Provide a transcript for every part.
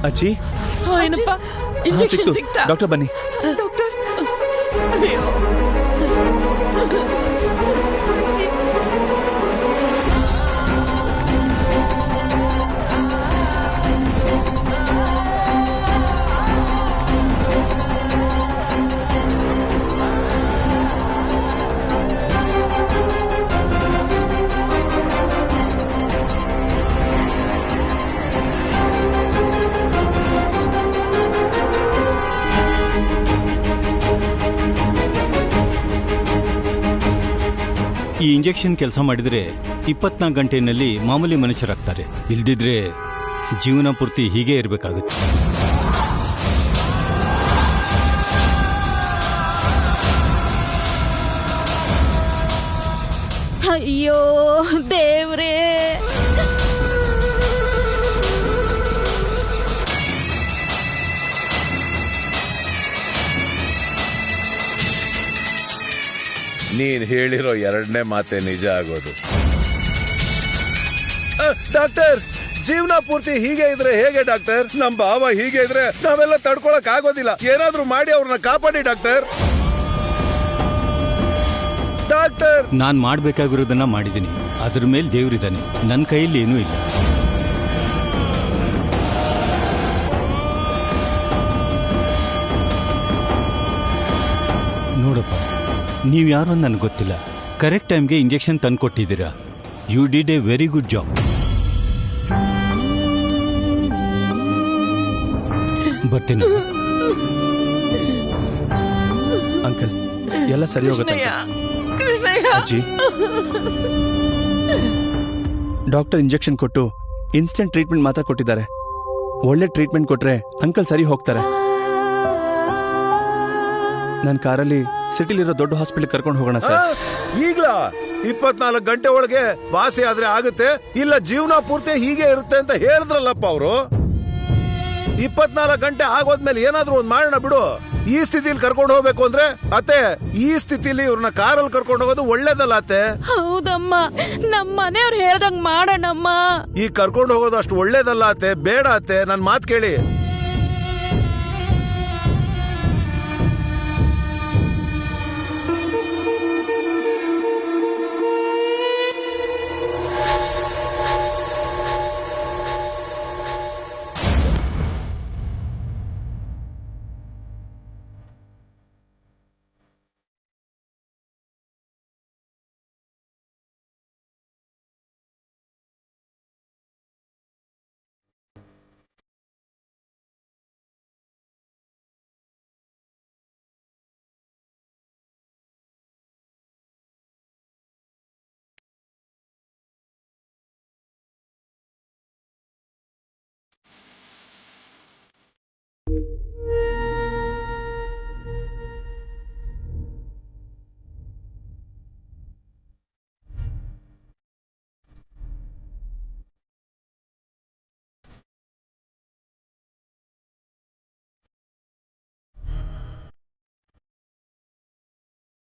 ಅಜ್ಜಿ ಏನಪ್ಪ ಹಾ, ಇಂಜೆಕ್ಷನ್ ಸಿಕ್ತು. ಸಿಕ್ತಾ? ಡಾಕ್ಟರ್ ಬನ್ನಿ. ಡಾಕ್ಟರ್ ಅಯ್ಯೋ. ಅಜ್ಜಿ ಈ ಇಂಜೆಕ್ಷನ್ ಕೆಲಸ ಮಾಡಿದರೆ 24 ಗಂಟೆಯಲ್ಲಿ ಮಾಮೂಲಿ ಮನುಷ್ಯರಾಗ್ತಾರೆ. ಇಲ್ದಿದ್ರೆ ಜೀವನ ಪೂರ್ತಿ ಹೀಗೆ ಇರಬೇಕಾಗುತ್ತೆ. ಅಯ್ಯೋ ದೇವ್ರೇ, ನೀನ್ ಹೇಳಿರೋ ಎರಡನೇ ಮಾತೆ ನಿಜ ಆಗೋದು. ಡಾಕ್ಟರ್, ಜೀವನ ಪೂರ್ತಿ ಹೀಗೆ ಇದ್ರೆ ಹೇಗೆ ಡಾಕ್ಟರ್? ನಮ್ ಭಾವ ಹೀಗೆ ಇದ್ರೆ ನಾವೆಲ್ಲ ತಡ್ಕೊಳಕ್ ಆಗೋದಿಲ್ಲ. ಏನಾದ್ರೂ ಮಾಡಿ ಅವ್ರನ್ನ ಕಾಪಾಡಿ ಡಾಕ್ಟರ್. ಡಾಕ್ಟರ್, ನಾನು ಮಾಡಬೇಕಾಗಿರೋದನ್ನ ಮಾಡಿದ್ದೀನಿ. ಅದ್ರ ಮೇಲೆ ದೇವ್ರಿದ್ದಾನೆ. ನನ್ನ ಕೈಯಲ್ಲಿ ಏನೂ ಇಲ್ಲ. ನೋಡಪ್ಪ, ನೀವು ಯಾರು ಅಂತ ನನಗೆ ಗೊತ್ತಿಲ್ಲ. ಕರೆಕ್ಟ್ ಟೈಮ್ಗೆ ಇಂಜೆಕ್ಷನ್ ತಂದು ಕೊಟ್ಟಿದ್ದೀರಾ. You did a very good job. ಬರ್ತೀನಿ. ಅಂಕಲ್, ಎಲ್ಲ ಸರಿ ಹೋಗುತ್ತೆ. ಕೃಷ್ಣಯ್ಯ, ಕೃಷ್ಣಯ್ಯ. ಅಜ್ಜಿ, ಡಾಕ್ಟರ್ ಇಂಜೆಕ್ಷನ್ ಕೊಟ್ಟು ಇನ್ಸ್ಟೆಂಟ್ ಟ್ರೀಟ್ಮೆಂಟ್ ಮಾತ್ರ ಕೊಟ್ಟಿದ್ದಾರೆ. ಒಳ್ಳೆ ಟ್ರೀಟ್ಮೆಂಟ್ ಕೊಟ್ರೆ ಅಂಕಲ್ ಸರಿ ಹೋಗ್ತಾರೆ. ನನ್ನ ಕಾರಲ್ಲಿ ಸಿಟಿಲಿರೋ ದೊಡ್ಡ ಹಾಸ್ಪಿಟಲ್ ಕರ್ಕೊಂಡು ಹೋಗೋಣ ಸರ್. ಈಗ್ಲಾ 24 ಗಂಟೆ ಒಳಗೆ ವಾಸಿ ಆದ್ರೆ ಆಗುತ್ತೆ, ಇಲ್ಲ ಜೀವನ ಪೂರ್ತಿ ಹೀಗೆ ಇರುತ್ತೆ ಅಂತ ಹೇಳಿದ್ರಲ್ಲಪ್ಪ ಅವರು. 24 ಗಂಟೆ ಆಗೋದ್ಮೇಲೆ ಏನಾದ್ರೂ ಒಂದ್ ಮಾಡೋಣ ಬಿಡು. ಈ ಸ್ಥಿತಿಲಿ ಕರ್ಕೊಂಡು ಹೋಗ್ಬೇಕು ಅಂದ್ರೆ ಅತ್ತೆ, ಈ ಸ್ಥಿತಿಲಿ ಇವ್ರನ್ನ ಕಾರಲ್ಲಿ ಕರ್ಕೊಂಡು ಹೋಗೋದು ಒಳ್ಳೇದಲ್ಲ ಅತ್ತೆ. ಹೌದಮ್ಮ, ನಮ್ಮ ಮನೆಯವ್ರು ಹೇಳ್ದಂಗ್ ಮಾಡೋಣಮ್ಮ. ಈ ಕರ್ಕೊಂಡು ಹೋಗೋದು ಅಷ್ಟು ಒಳ್ಳೇದಲ್ಲ ಅತ್ತೆ. ಬೇಡ ಅತ್ತೆ, ನನ್ ಮಾತ್ ಕೇಳಿ.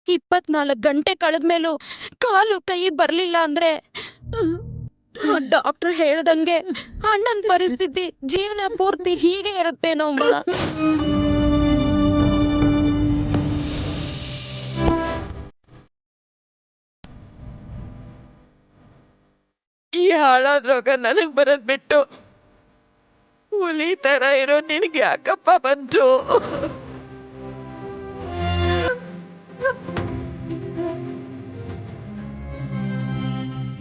ಇಪ್ಪತ್ನಾಲ್ಕು ಗಂಟೆ ಕಳೆದ್ಮೇಲೂ ಕಾಲು ಕೈ ಬರ್ಲಿಲ್ಲ ಅಂದ್ರೆ ಡಾಕ್ಟರ್ ಹೇಳ್ದಂಗೆ ಅಣ್ಣನ್ ಪರಿಸ್ಥಿತಿ ಜೀವನ ಪೂರ್ತಿ ಹೀಗೆ ಇರುತ್ತೇನೋ ಅಮ್ಮ. ಈ ಹಾಳಾದ ರೋಗ ನನಗ್ ಬರೋದ್ ಬಿಟ್ಟು ಹುಲಿ ತರ ಇರೋ ನಿನಗೆ ಯಾಕಪ್ಪ ಬಂತು?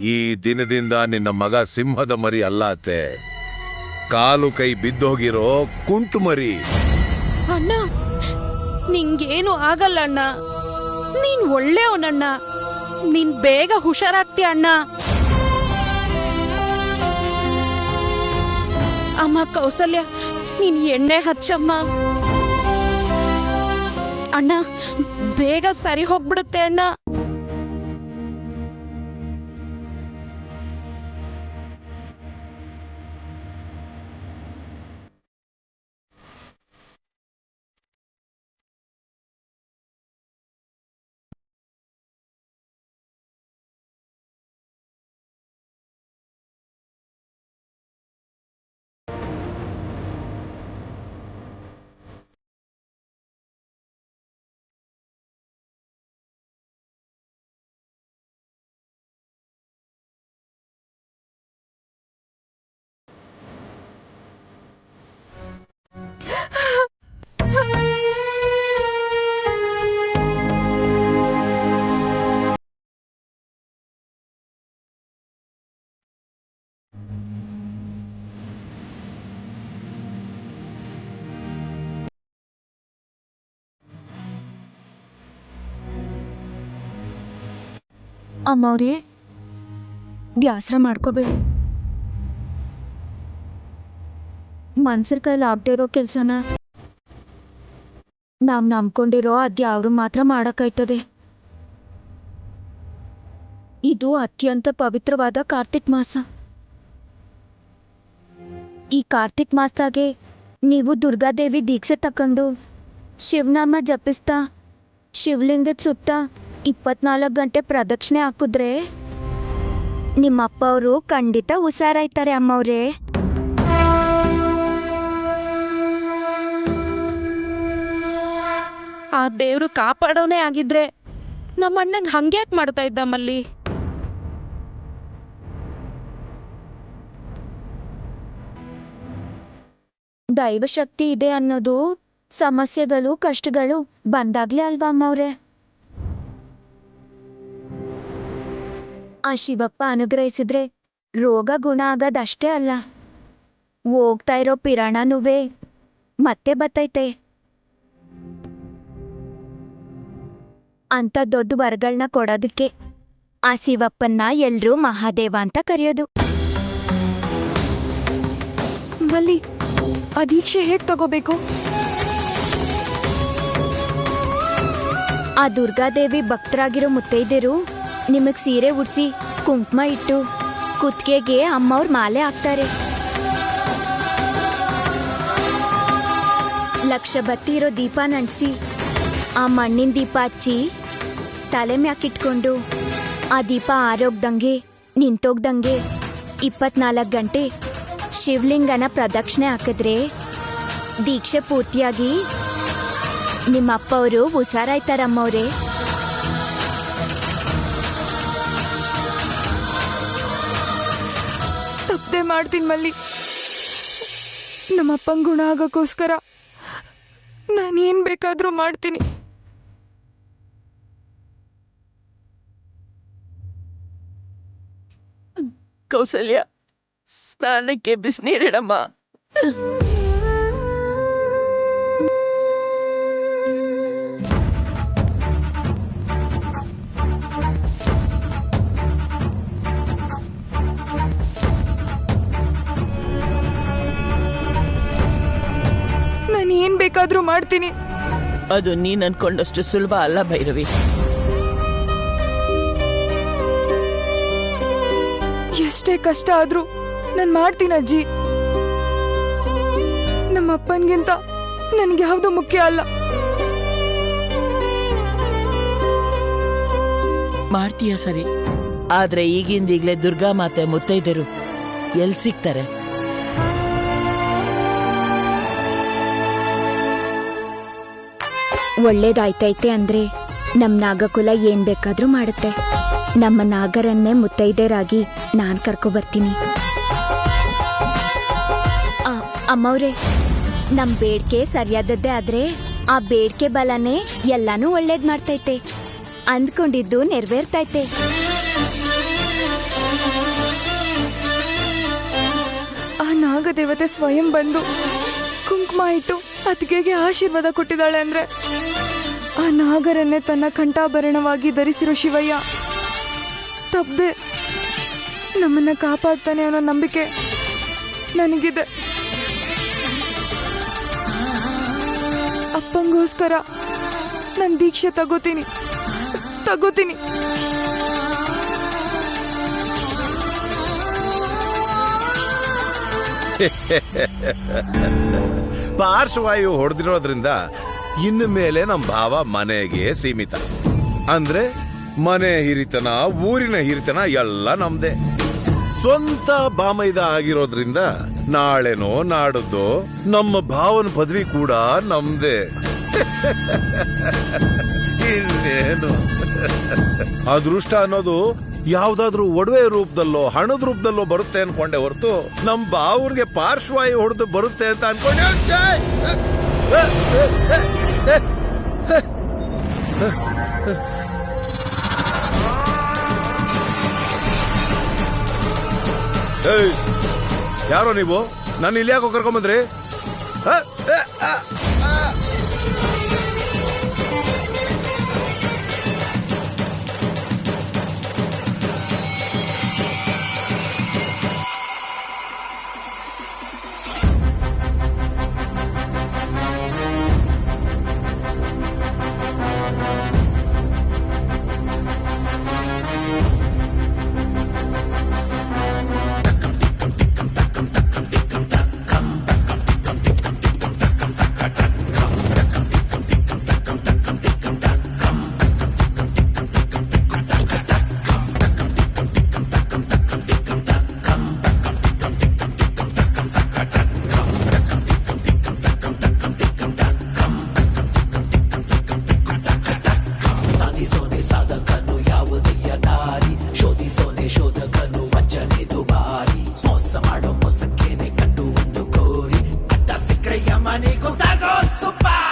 ಈ ದಿನದಿಂದ ನಿನ್ನ ಮಗ ಸಿಂಹದ ಮರಿ ಅಲ್ಲ ಅತ್ತೆ, ಕಾಲು ಕೈ ಬಿದ್ದೋಗಿರೋ ಕುಂಟು ಮರಿ. ಅಣ್ಣ, ನಿಂಗೇನು ಆಗಲ್ಲ ಅಣ್ಣ. ನೀನ್ ಒಳ್ಳೆಯವನಣ್ಣ. ನೀನ್ ಬೇಗ ಹುಷಾರಾಗ್ತೀಯ ಅಣ್ಣ. ಅಮ್ಮ ಕೌಸಲ್ಯ, ನೀನ್ ಎಣ್ಣೆ ಹಚ್ಚಮ್ಮ. ಅಣ್ಣ, ಬೇಗ ಸರಿ ಹೋಗ್ಬಿಡುತ್ತೆ ಅಣ್ಣ. ಅಮ್ಮವ್ರೆ ಬ್ಯಾಸರ ಮಾಡ್ಕೋಬೇಡಿ. ಮನ್ಸರ್ ಕೈಲಿ ಆಗ್ದೇ ಇರೋ ಕೆಲ್ಸನ ನಾವ್ ನಂಬ್ಕೊಂಡಿರೋ ಅದ್ಯಾವ್ರು ಮಾತ್ರ ಮಾಡಕ್ಕಾಯ್ತದೆ. ಇದು ಅತ್ಯಂತ ಪವಿತ್ರವಾದ ಕಾರ್ತಿಕ್ ಮಾಸ. ಈ ಕಾರ್ತಿಕ್ ಮಾಸದಾಗೆ ನೀವು ದುರ್ಗಾದೇವಿ ದೀಕ್ಷೆ ತಕೊಂಡು ಶಿವನಾಮ ಜಪಿಸ್ತಾ ಶಿವಲಿಂಗದ ಸುತ್ತ 24 ಗಂಟೆ ಪ್ರದಕ್ಷಿಣೆ ಹಾಕಿದ್ರೆ ನಿಮ್ಮಪ್ಪ ಅವರು ಖಂಡಿತ ಹುಷಾರಾಯ್ತಾರೆ ಅಮ್ಮವ್ರೆ. ಆ ದೇವ್ರು ಕಾಪಾಡೋನೇ ಆಗಿದ್ರೆ ನಮ್ಮ ಅಣ್ಣಂಗೆ ಹಂಗ್ಯಾಕ್ ಮಾಡ್ತಾ ಇದ್ದ ಮಲ್ಲಿ? ದೈವಶಕ್ತಿ ಇದೆ ಅನ್ನೋದು ಸಮಸ್ಯೆಗಳು ಕಷ್ಟಗಳು ಬಂದಾಗ್ಲೇ ಅಲ್ವಾ ಅಮ್ಮವ್ರೆ? ಆ ಶಿವಪ್ಪ ಅನುಗ್ರಹಿಸಿದ್ರೆ ರೋಗ ಗುಣ ಆಗೋದಷ್ಟೇ ಅಲ್ಲ, ಹೋಗ್ತಾ ಇರೋ ಪಿರಾಣನುವೆ ಮತ್ತೆ ಬತ್ತೈತೆ. ಅಂತ ದೊಡ್ಡ ವರಗಳನ್ನ ಕೊಡೋದಕ್ಕೆ ಆ ಶಿವಪ್ಪನ್ನ ಎಲ್ರೂ ಮಹಾದೇವ ಅಂತ ಕರೆಯೋದು. ಮಲ್ಲಿ, ಆ ದೀಕ್ಷೆ ಹೇಗ್ ತಗೋಬೇಕು? ಆ ದುರ್ಗಾದೇವಿ ಭಕ್ತರಾಗಿರೋ ಮುತ್ತೈದೆರು ನಿಮಗ್ ಸೀರೆ ಉಡ್ಸಿ ಕುಂಕುಮ ಇಟ್ಟು ಕುತ್ತಿಗೆಗೆ ಅಮ್ಮವ್ರ ಮಾಲೆ ಹಾಕ್ತಾರೆ. ಲಕ್ಷ ಬತ್ತಿ ಇರೋ ದೀಪ ನಂಟಿಸಿ ಆ ಮಣ್ಣಿನ ದೀಪ ಹಚ್ಚಿ ತಲೆ ಮ್ಯಾಕಿಟ್ಕೊಂಡು ಆ ದೀಪ ಆರೋಗ್ದಂಗೆ ನಿಂತೋಗ್ದಂಗೆ 24 ಗಂಟೆ ಶಿವಲಿಂಗನ ಪ್ರದಕ್ಷಿಣೆ ಹಾಕಿದ್ರೆ ದೀಕ್ಷೆ ಪೂರ್ತಿಯಾಗಿ ನಿಮ್ಮಪ್ಪ ಅವರು ಹುಷಾರಾಯ್ತಾರಮ್ಮವ್ರೆ. ತಪ್ಪದೆ ಮಾಡ್ತೀನಿ ಮಲ್ಲಿ. ನಮ್ಮಪ್ಪಂಗೆ ಗುಣ ಆಗೋಕ್ಕೋಸ್ಕರ ನಾನೇನು ಬೇಕಾದರೂ ಮಾಡ್ತೀನಿ. ಕೌಸಲ್ಯ, ಸ್ನಾನಕ್ಕೆ ಬಿಸಿನೀರಿಡಮ್ಮ. ನಾನು ಏನು ಬೇಕಾದರೂ ಮಾಡ್ತೀನಿ. ಅದು ನೀನ್ ಅನ್ಕೊಂಡಷ್ಟು ಸುಲಭ ಅಲ್ಲ ಭೈರವಿ. ಎಷ್ಟೇ ಕಷ್ಟ ಆದ್ರೂ ನಾನು ಮಾಡ್ತೀನಿ ಅಜ್ಜಿ. ನಮ್ಮಪ್ಪನಿಗಿಂತ ನನಗೆ ಯಾವುದು ಮುಖ್ಯ ಅಲ್ಲ. ಮಾಡ್ತೀಯ ಸರಿ, ಆದ್ರೆ ಈಗಿಂದೀಗ್ಲೇ ದುರ್ಗಾ ಮಾತೆ ಮುತ್ತೈದರು ಎಲ್ಲಿ ಸಿಗ್ತಾರೆ? ಒಳ್ಳೇದಾಯ್ತೈತೆ ಅಂದ್ರೆ ನಮ್ ನಾಗಕುಲ ಏನ್ ಬೇಕಾದ್ರೂ ಮಾಡುತ್ತೆ. ನಮ್ಮ ನಾಗರನ್ನೇ ಮುತ್ತೈದೆರಾಗಿ ನಾನ್ ಕರ್ಕೊ ಬರ್ತೀನಿ. ಅಮ್ಮವ್ರೆ, ನಮ್ ಬೇಡ್ಕೆ ಸರಿಯಾದದ್ದೇ ಆದ್ರೆ ಆ ಬೇಡ್ಕೆ ಬಲನೇ ಎಲ್ಲಾನು ಒಳ್ಳೇದ್ ಮಾಡ್ತೈತೆ. ಅಂದ್ಕೊಂಡಿದ್ದು ನೆರವೇರ್ತೈತೆ. ಆ ನಾಗದೇವತೆ ಸ್ವಯಂ ಬಂದು ಕುಂಕುಮ ಇಟ್ಟು ಅತ್ತಿಗೆಗೆ ಆಶೀರ್ವಾದ ಕೊಟ್ಟಿದ್ದಾಳೆ ಅಂದ್ರೆ ಆ ನಾಗರನ್ನೇ ತನ್ನ ಕಂಠಾಭರಣವಾಗಿ ಧರಿಸಿರೋ ಶಿವಯ್ಯ ತಪ್ಪದೆ ನಮ್ಮನ್ನ ಕಾಪಾಡ್ತಾನೆ ಅನ್ನೋ ನಂಬಿಕೆ ನನಗಿದೆ. ಅಪ್ಪಂಗೋಸ್ಕರ ನಾನು ದೀಕ್ಷೆ ತಗೋತೀನಿ. ಪಾರ್ಶ್ವವಾಯು ಹೊಡೆದಿರೋದ್ರಿಂದ ಇನ್ನು ಮೇಲೆ ನಮ್ಮ ಭಾವ ಮನೆಗೆ ಸೀಮಿತ. ಅಂದ್ರೆ ಮನೆ ಹಿರಿತನ, ಊರಿನ ಹಿರಿತನ ಎಲ್ಲ ನಮ್ದೇ. ಸ್ವಂತ ಬಾಮೈದ ಆಗಿರೋದ್ರಿಂದ ನಾಳೆನೋ ನಾಡದ್ದೋ ನಮ್ಮ ಭಾವನ ಪದವಿ ಕೂಡ ನಮ್ದೇ. ಇನ್ನೇನು ಅದೃಷ್ಟ ಅನ್ನೋದು ಯಾವ್ದಾದ್ರೂ ಒಡವೆ ರೂಪದಲ್ಲೋ ಹಣದ ರೂಪದಲ್ಲೋ ಬರುತ್ತೆ ಅನ್ಕೊಂಡೆ ಹೊರತು ನಮ್ ಬಾವ್ರಿಗೆ ಪಾರ್ಶ್ವವಾಯು ಹೊಡೆದು ಬರುತ್ತೆ ಅಂತ ಅನ್ಕೊಂಡೆ. ಯಾರೋ ನೀವು ನಾನು ಇಲ್ಲಿ ಯಾಕೋ ಕರ್ಕೊಂಬಂದ್ರಿ?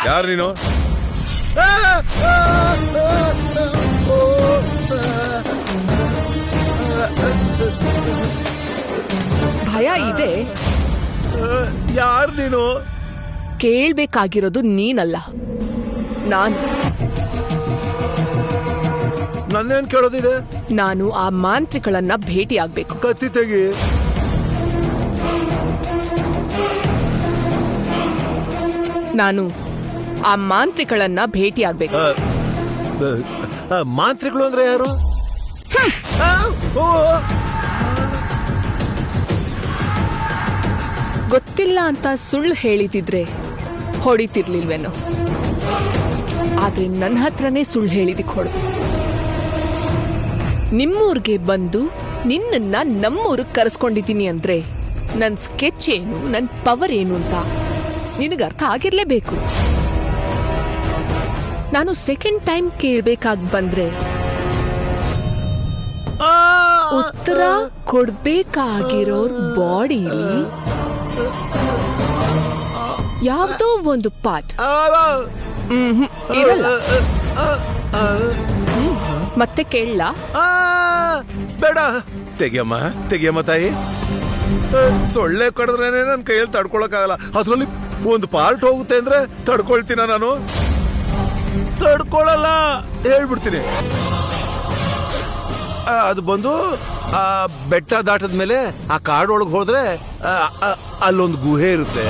ಯಾರು ನೀನು? ಭಯ ಇದೆ. ಯಾರು ನೀನು? ಕೇಳ್ಬೇಕಾಗಿರೋದು ನೀನಲ್ಲ, ನಾನು. ನನ್ನೇನ್ ಕೇಳೋದಿದೆ? ನಾನು ಆ ಮಾಂತ್ರಿಗಳನ್ನ ಭೇಟಿ ಆಗ್ಬೇಕು. ಕತ್ತಿ ತೆಗಿ. ನಾನು ಆ ಮಾಂತ್ರಿಗಳನ್ನ ಭೇಟಿ ಆಗ್ಬೇಕು. ಮಾಂತ್ರಿಗಳು ಅಂದ್ರೆ ಯಾರು? ಗೊತ್ತಿಲ್ಲ ಅಂತ ಸುಳ್ಳು ಹೇಳಿದಿದ್ರೆ ಹೊಡಿತಿರ್ಲಿಲ್ವೇನೋ. ಆದ್ರೆ ನನ್ನ ಹತ್ರನೇ ಸುಳ್ಳು ಹೇಳಿದಿಕ್ ಹೊಡು. ನಿಮ್ಮೂರ್ಗೆ ಬಂದು ನಿನ್ನನ್ನ ನಮ್ಮೂರಿಗೆ ಕರೆಸ್ಕೊಂಡಿದ್ದೀನಿ ಅಂದ್ರೆ ನನ್ ಸ್ಕೆಚ್ ಏನು, ನನ್ ಪವರ್ ಏನು ಅಂತ ನಿನಗೆ ಅರ್ಥ ಆಗಿರ್ಲೇಬೇಕು. ನಾನು ಸೆಕೆಂಡ್ ಟೈಮ್ ಕೇಳ್ಬೇಕಾಗಿ ಬಂದ್ರೆ ಉತ್ತರ ಕೊಡ್ಬೇಕಾಗಿರೋರ್ ಬಾಡಿಲಿ ಯಾವ್ದೋ ಒಂದು ಪಾರ್ಟ್ ಇರಲ್ಲ. ಮತ್ತೆ ಕೇಳಲ್ಲ? ಬೇಡ, ತೆಗಿಯಮ್ಮ ತೆಗಿಯಮ್ಮ ತಾಯಿ. ಸೊಳ್ಳೆ ಕಡಿದ್ರೇನೆ ನನ್ನ ಕೈಯಲ್ಲಿ ತಡ್ಕೊಳಕ್ಕಾಗಲ್ಲ. ಅದ್ರಲ್ಲಿ ಒಂದು ಪಾರ್ಟ್ ಹೋಗುತ್ತೆ ಅಂದ್ರೆ ತಡ್ಕೊಳ್ತೀನ ನಾನು? ತಡ್ಕೊಳಲ್ಲ, ಹೇಳ್ಬಿಡ್ತೀನಿ. ಅದು ಬಂದು ಆ ಬೆಟ್ಟ ದಾಟದ ಮೇಲೆ ಆ ಕಾಡೊಳಗೆ ಹೋದ್ರೆ ಅಲ್ಲೊಂದು ಗುಹೆ ಇರುತ್ತೆ.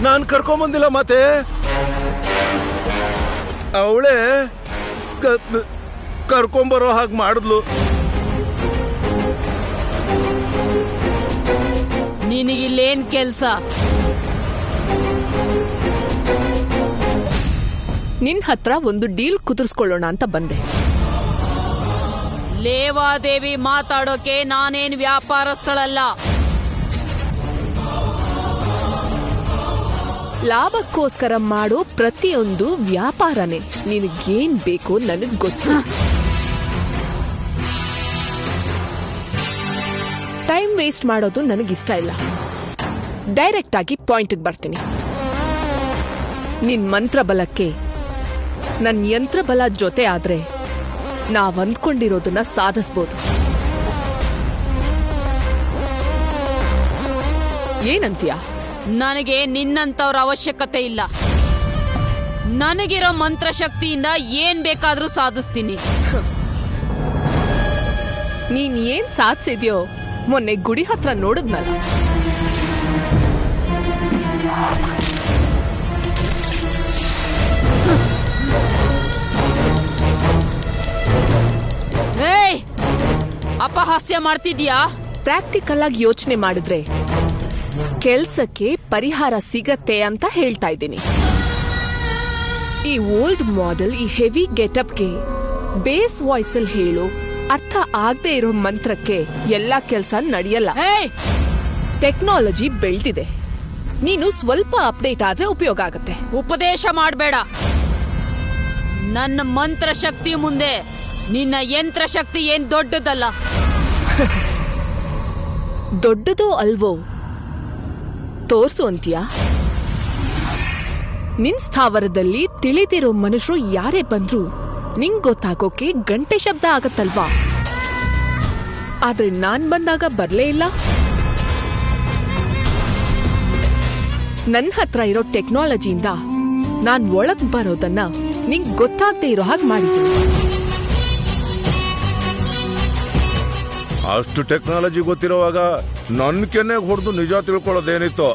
ನಾನ್ ಕರ್ಕೊಂಬಂದಿಲ್ಲ, ಮತ್ತೆ ಅವಳೇ ಕರ್ಕೊಂಬರೋ ಹಾಗೆ ಮಾಡಿದ್ಲು. ನಿನಗಿಲ್ಲೇನ್ ಕೆಲ್ಸ? ನಿನ್ ಹತ್ರ ಒಂದು ಡೀಲ್ ಕುದುರ್ಸ್ಕೊಳ್ಳೋಣ ಅಂತ ಬಂದೆ. ಲೇವಾದೇವಿ ಮಾತಾಡೋಕೆ ನಾನೇನ್ ವ್ಯಾಪಾರಸ್ಥಳಲ್ಲ. ಲಾಭಕ್ಕೋಸ್ಕರ ಮಾಡೋ ಪ್ರತಿಯೊಂದು ವ್ಯಾಪಾರನೇ. ನಿನಗೇನ್ ಬೇಕು ನನಗ್ ಗೊತ್ತು. ಟೈಮ್ ವೇಸ್ಟ್ ಮಾಡೋದು ನನಗಿಷ್ಟ ಇಲ್ಲ. ಡೈರೆಕ್ಟ್ ಆಗಿ ಪಾಯಿಂಟ್ಗೆ ಬರ್ತೀನಿ. ನಿನ್ ಮಂತ್ರಬಲಕ್ಕೆ ನನ್ನ ಯಂತ್ರಬಲ ಜೊತೆ ಆದ್ರೆ ನಾವ್ ಅಂದ್ಕೊಂಡಿರೋದನ್ನ ಸಾಧಿಸ್ಬೋದು. ಏನಂತೀಯ? ನನಗೆ ನಿನ್ನಂತವ್ರ ಅವಶ್ಯಕತೆ ಇಲ್ಲ. ನನಗಿರೋ ಮಂತ್ರಶಕ್ತಿಯಿಂದ ಏನ್ ಬೇಕಾದ್ರೂ ಸಾಧಿಸ್ತೀನಿ. ನೀನ್ ಏನ್ ಸಾಧಿಸಿದ್ಯೋ ಮೊನ್ನೆ ಗುಡಿ ಹತ್ರ ನೋಡಿದ್ನಲ್ಲ. ಏಯ್, ಅಪಹಾಸ್ಯ ಮಾಡ್ತಿದ್ಯಾ? ಪ್ರಾಕ್ಟಿಕಲ್ ಆಗಿ ಯೋಚನೆ ಮಾಡಿದ್ರೆ ಕೆಲ್ಸಕ್ಕೆ ಪರಿಹಾರ ಸಿಗತ್ತೆ ಅಂತ ಹೇಳ್ತಾ ಇದ್ದೀನಿ. ಈ ಓಲ್ಡ್ ಮಾಡೆಲ್, ಈ ಹೆವಿ ಗೆಟಪ್ಗೆ ಬೇಸ್ ವಾಯ್ಸ್ ಅಲ್ಲಿ ಹೇಳು ಅರ್ಥ ಆಗದೆ ಇರೋ ಮಂತ್ರಕ್ಕೆ ಎಲ್ಲಾ ಕೆಲ್ಸ ನಡೆಯಲ್ಲ. ಟೆಕ್ನಾಲಜಿ ಬೆಳ್ದಿದೆ, ನೀನು ಸ್ವಲ್ಪ ಅಪ್ಡೇಟ್ ಆದ್ರೆ ಉಪಯೋಗ ಆಗತ್ತೆ. ಉಪದೇಶ ಮಾಡಬೇಡ. ನನ್ನ ಮಂತ್ರ ಶಕ್ತಿ ಮುಂದೆ ನಿನ್ನ ಯಂತ್ರ ಶಕ್ತಿ ಏನ್ ದೊಡ್ಡದಲ್ಲ. ದೊಡ್ಡದೋ ಅಲ್ವೋ ತೋರ್ಸು ಅಂತೀಯಾ? ನಿನ್ ಸ್ಥಾವರದಲ್ಲಿ ತಿಳಿದಿರೋ ಮನುಷ್ಯರು ಯಾರೇ ಬಂದ್ರು ನಿಂಗ್ ಗೊತ್ತಾಗೋಕೆ ಗಂಟೆ ಶಬ್ದ ಆಗತ್ತಲ್ವಾ? ಆದ್ರೆ ನಾನ್ ಬಂದಾಗ ಬರ್ಲೇ ಇಲ್ಲ. ನನ್ ಹತ್ರ ಇರೋ ಟೆಕ್ನಾಲಜಿಯಿಂದ ನಾನ್ ಒಳಗ್ ಬರೋದನ್ನ ನಿಂಗ್ ಗೊತ್ತಾಗದೆ ಇರೋ ಹಾಗೆ ಮಾಡಿದ್ದೀನಿ. ಅಷ್ಟು ಟೆಕ್ನಾಲಜಿ ಗೊತ್ತಿರುವಾಗ ನನ್ನ ಕೆನ್ನೆಗೆ ಹೊಡೆದು ನಿಜ ತಿಳ್ಕೊಳ್ಳೋದೇನಿತ್ತು?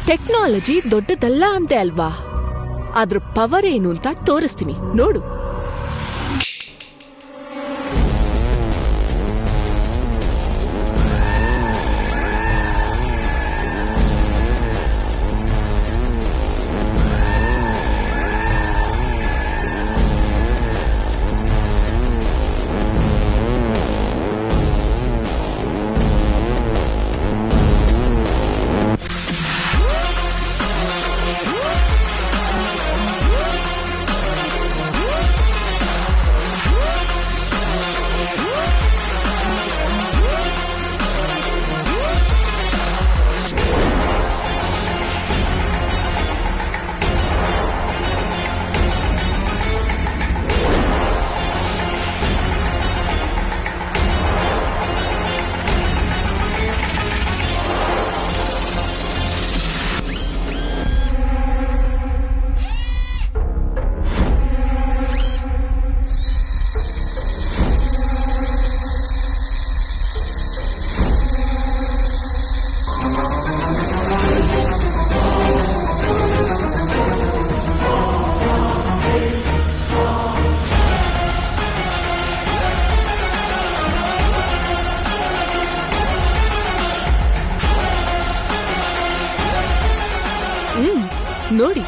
ಟೆಕ್ನಾಲಜಿ ದೊಡ್ಡದಲ್ಲ ಅಂತೆ ಅಲ್ವಾ? ಅದ್ರ ಪವರ್ ಏನು ಅಂತ ತೋರಿಸ್ತೀನಿ ನೋಡು. ನೋಡಿ,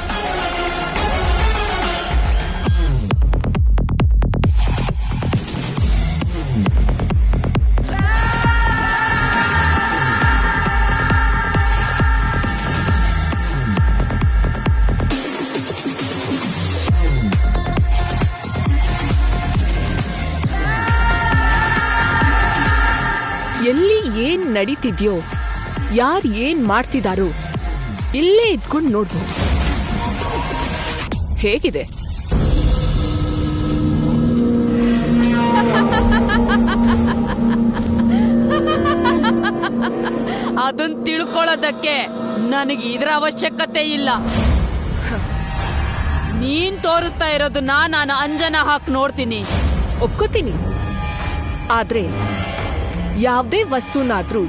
ಎಲ್ಲಿ ಏನ್ ನಡೀತಿದ್ಯೋ, ಯಾರ್ ಏನ್ ಮಾಡ್ತಿದಾರೋ ಇಲ್ಲೇ ಇದ್ಕೊಂಡು ನೋಡ್ಬೋದು. ಹೇಗಿದೆ? ಅದನ್ ತಿಳ್ಕೊಳ್ಳೋದಕ್ಕೆ ನನಗೆ ಇದರ ಅವಶ್ಯಕತೆ ಇಲ್ಲ. ನೀನ್ ತೋರಿಸ್ತಾ ಇರೋದನ್ನ ನಾನು ಅಂಜನ ಹಾಕಿ ನೋಡ್ತೀನಿ. ಒಪ್ಕೋತೀನಿ. ಆದ್ರೆ ಯಾವ್ದೇ ವಸ್ತುನಾದ್ರೂ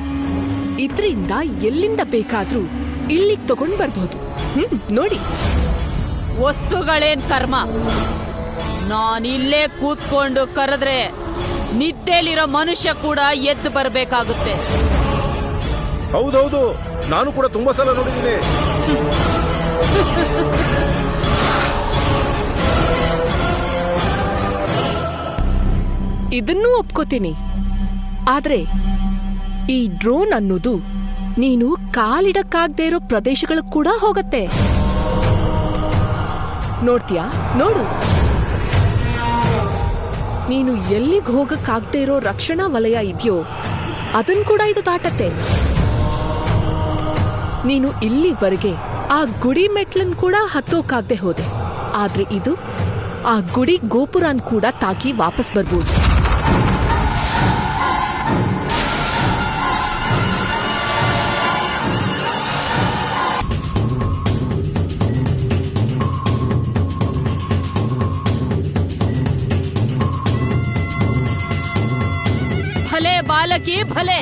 ಇದ್ರಿಂದ ಎಲ್ಲಿಂದ ಬೇಕಾದ್ರೂ ಇಲ್ಲಿಗೆ ತಗೊಂಡ್ ಬರ್ಬಹುದು. ನೋಡಿ, ವಸ್ತುಗಳೇನ್ ಕರ್ಮ. ನಾನಿಲ್ಲೇ ಕೂತ್ಕೊಂಡು ಕರೆದ್ರೆ ನಿದ್ದೆಲಿರೋ ಮನುಷ್ಯ ಕೂಡ ಎದ್ದು ಬರ್ಬೇಕಾಗುತ್ತೆ. ಹೌದೌದು, ನಾನು ಕೂಡ ತುಂಬಾ ಸಲ ನೋಡಿದ್ದೀನಿ. ಇದನ್ನೂ ಒಪ್ಕೋತೀನಿ. ಆದ್ರೆ ಈ ಡ್ರೋನ್ ಅನ್ನೋದು ನೀನು ಕಾಲಿಡಕ್ಕಾಗದೇ ಇರೋ ಪ್ರದೇಶಗಳು ಕೂಡ ಹೋಗತ್ತೆ. ನೋಡ್ತೀಯಾ? ನೋಡು, ನೀನು ಎಲ್ಲಿಗೆ ಹೋಗಕ್ಕಾಗದೇ ಇರೋ ರಕ್ಷಣಾ ವಲಯ ಇದೆಯೋ ಅದನ್ ಕೂಡ ಇದು ದಾಟತ್ತೆ. ನೀನು ಇಲ್ಲಿವರೆಗೆ ಆ ಗುಡಿ ಮೆಟ್ಲನ್ ಕೂಡ ಹತ್ತೋಕಾಗದೆ ಹೋದೆ. ಆದ್ರೆ ಇದು ಆ ಗುಡಿ ಗೋಪುರನ್ ಕೂಡ ತಾಕಿ ವಾಪಸ್ ಬರ್ಬೋದು. ಭಲೆ ಬಾಲಕಿ ಭಲೆ.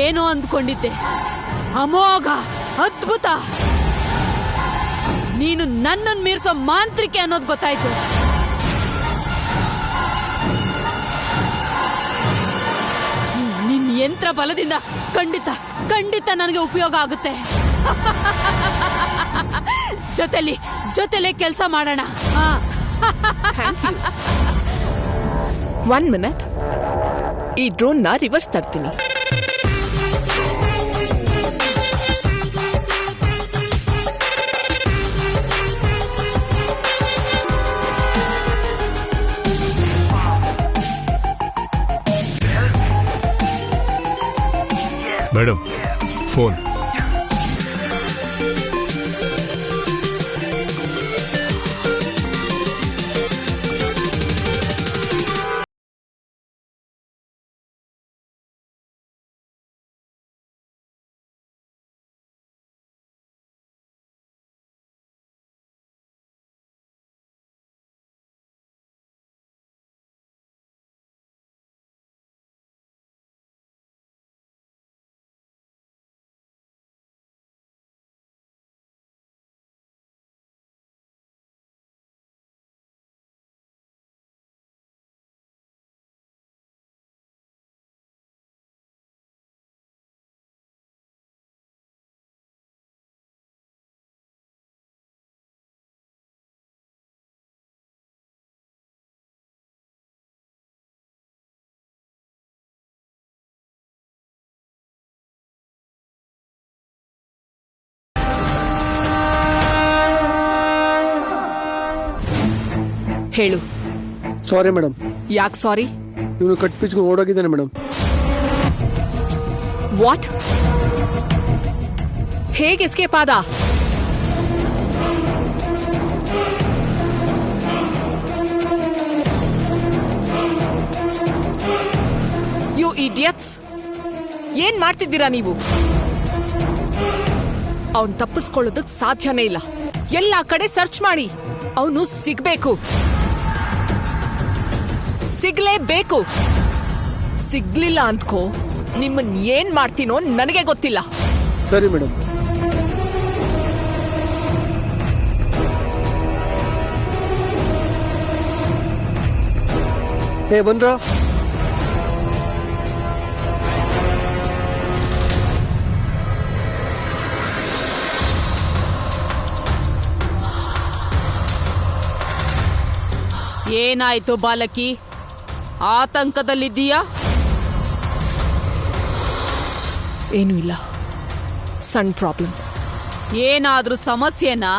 ಏನು ಅಂದ್ಕೊಂಡಿದ್ದೆ, ಅಮೋಘ, ಅದ್ಭುತ. ನೀನು ನನ್ನನ್ನು ಮೀರಿಸೋ ಮಾಂತ್ರಿಕೆ ಅನ್ನೋದು ಗೊತ್ತಾಯ್ತು. ನಿನ್ನ ಯಂತ್ರ ಬಲದಿಂದ ಖಂಡಿತ ಖಂಡಿತ ನನಗೆ ಉಪಯೋಗ ಆಗುತ್ತೆ. ಜೊತೆಲಿ ಕೆಲಸ ಮಾಡೋಣ. 1 ಮಿನಿಟ್, ಈ ಡ್ರೋನ್ನ ರಿವರ್ಸ್ ತರ್ತೀನಿ. Madam, phone. ಹೇಳು. Sorry madam. ಯಾಕೆ ಸಾರಿ? ಇವನು ಕಟ್ ಪಿಚ್ಕೊಂಡು ಓಡೋಗಿದ್ದಾನೆ ಮೇಡಮ್. ವಾಟ್? ಹೇಗೆ ಎಸ್ಕೇಪ್ ಆದ? ಯು ಇಡಿಯಟ್ಸ್, ಏನ್ ಮಾಡ್ತಿದ್ದೀರಾ ನೀವು? ಅವನ್ ತಪ್ಪಿಸ್ಕೊಳ್ಳೋದಕ್ ಸಾಧ್ಯನೇ ಇಲ್ಲ. ಎಲ್ಲಾ ಕಡೆ ಸರ್ಚ್ ಮಾಡಿ, ಅವನು ಸಿಗ್ಬೇಕು. ಸಿಗ್ಲೇಬೇಕು. ಸಿಗ್ಲಿಲ್ಲ ಅಂದ್ಕೋ, ನಿಮ್ಮನ್ ಏನ್ ಮಾಡ್ತೀನೋ ನನಗೆ ಗೊತ್ತಿಲ್ಲ. ಸರಿ ಮೇಡಮ್. ಹೇ ಬಂದ್ರ? ಏನಾಯ್ತು ಬಾಲಕಿ? ಆತಂಕದಲ್ಲಿದ್ದೀಯಾ? ಏನೂ ಇಲ್ಲ, ಸಣ್ಣ ಪ್ರಾಬ್ಲಮ್. ಏನಾದ್ರೂ ಸಮಸ್ಯೆನಾ?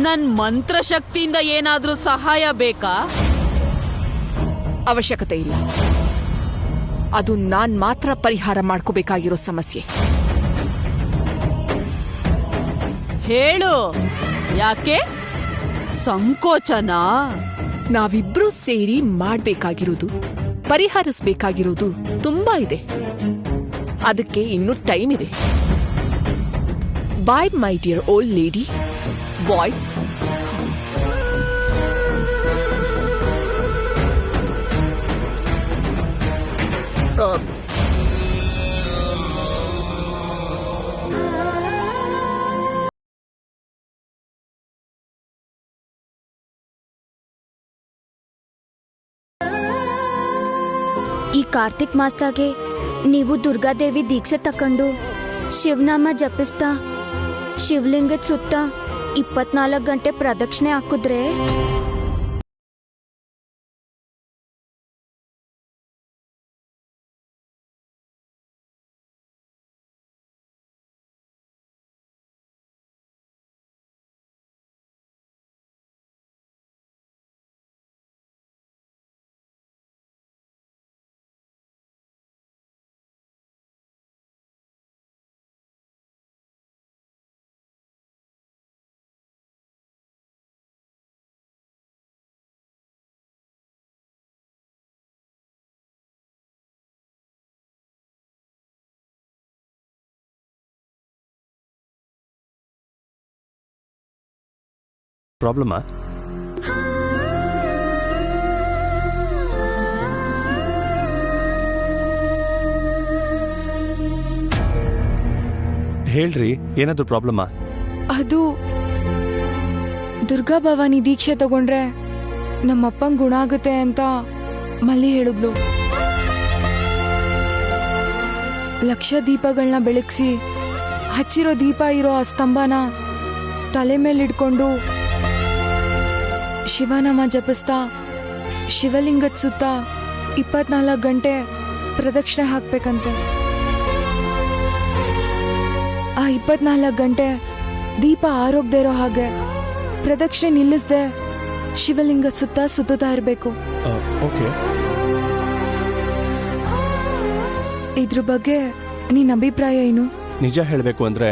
ನನ್ ಮಂತ್ರಶಕ್ತಿಯಿಂದ ಏನಾದ್ರೂ ಸಹಾಯ ಬೇಕಾ? ಅವಶ್ಯಕತೆ ಇಲ್ಲ. ಅದು ನಾನ್ ಮಾತ್ರ ಪರಿಹಾರ ಮಾಡ್ಕೋಬೇಕಾಗಿರೋ ಸಮಸ್ಯೆ. ಹೇಳು, ಯಾಕೆ ಸಂಕೋಚನ? ನಾವಿಬ್ರು ಸೇರಿ ಮಾಡ್ಬೇಕಾಗಿರೋದು, ಪರಿಹರಿಸಬೇಕಾಗಿರೋದು ತುಂಬಾ ಇದೆ. ಅದಕ್ಕೆ ಇನ್ನೂ ಟೈಮ್ ಇದೆ. Bye my dear old lady. Boys, ಈ ಕಾರ್ತಿಕ್ ಮಾಸ್ತಾಗೆ ನೀವು ದುರ್ಗಾದೇವಿ ದೀಕ್ಷೆ ತಕೊಂಡು ಶಿವನಾಮ ಜಪಿಸ್ತಾ ಶಿವಲಿಂಗದ ಸುತ್ತ 24 ಗಂಟೆ ಪ್ರದಕ್ಷಿಣೆ ಹಾಕಿದ್ರೆ ಪ್ರಾಬ್ಲಮಾ? ಹೇಳ್ರಿ, ಏನಾದ್ರು ಪ್ರಾಬ್ಲಮಾ? ಅದು ದುರ್ಗಾ ಭವಾನಿ ದೀಕ್ಷೆ ತಗೊಂಡ್ರೆ ನಮ್ಮಪ್ಪಂಗ್ ಗುಣ ಆಗುತ್ತೆ ಅಂತ ಮಲ್ಲಿ ಹೇಳಿದ್ಲು. ಲಕ್ಷ ದೀಪಗಳನ್ನ ಬೆಳಗ್ಸಿ ಹಚ್ಚಿರೋ ದೀಪ ಇರೋ ಆ ಸ್ತಂಭನ ತಲೆ ಮೇಲಿಡ್ಕೊಂಡು ಶಿವನಾಮ ಜಪಿಸ್ತಾ ಶಿವಲಿಂಗದ ಸುತ್ತ 24 ಗಂಟೆ ಪ್ರದಕ್ಷಿಣೆ ಹಾಕ್ಬೇಕಂತೆ. ಆ 24 ಗಂಟೆ ದೀಪ ಆರೋಗ್ದೇ ಇರೋ ಹಾಗೆ ಪ್ರದಕ್ಷಿಣೆ ನಿಲ್ಲಿಸ್ದೆ ಶಿವಲಿಂಗ ಸುತ್ತ ಸುತ್ತಾ ಇರಬೇಕು. ಓಕೆ. ಇದ್ರ ಬಗ್ಗೆ ನಿನ್ನ ಅಭಿಪ್ರಾಯ ಏನು? ನಿಜ ಹೇಳಬೇಕು ಅಂದ್ರೆ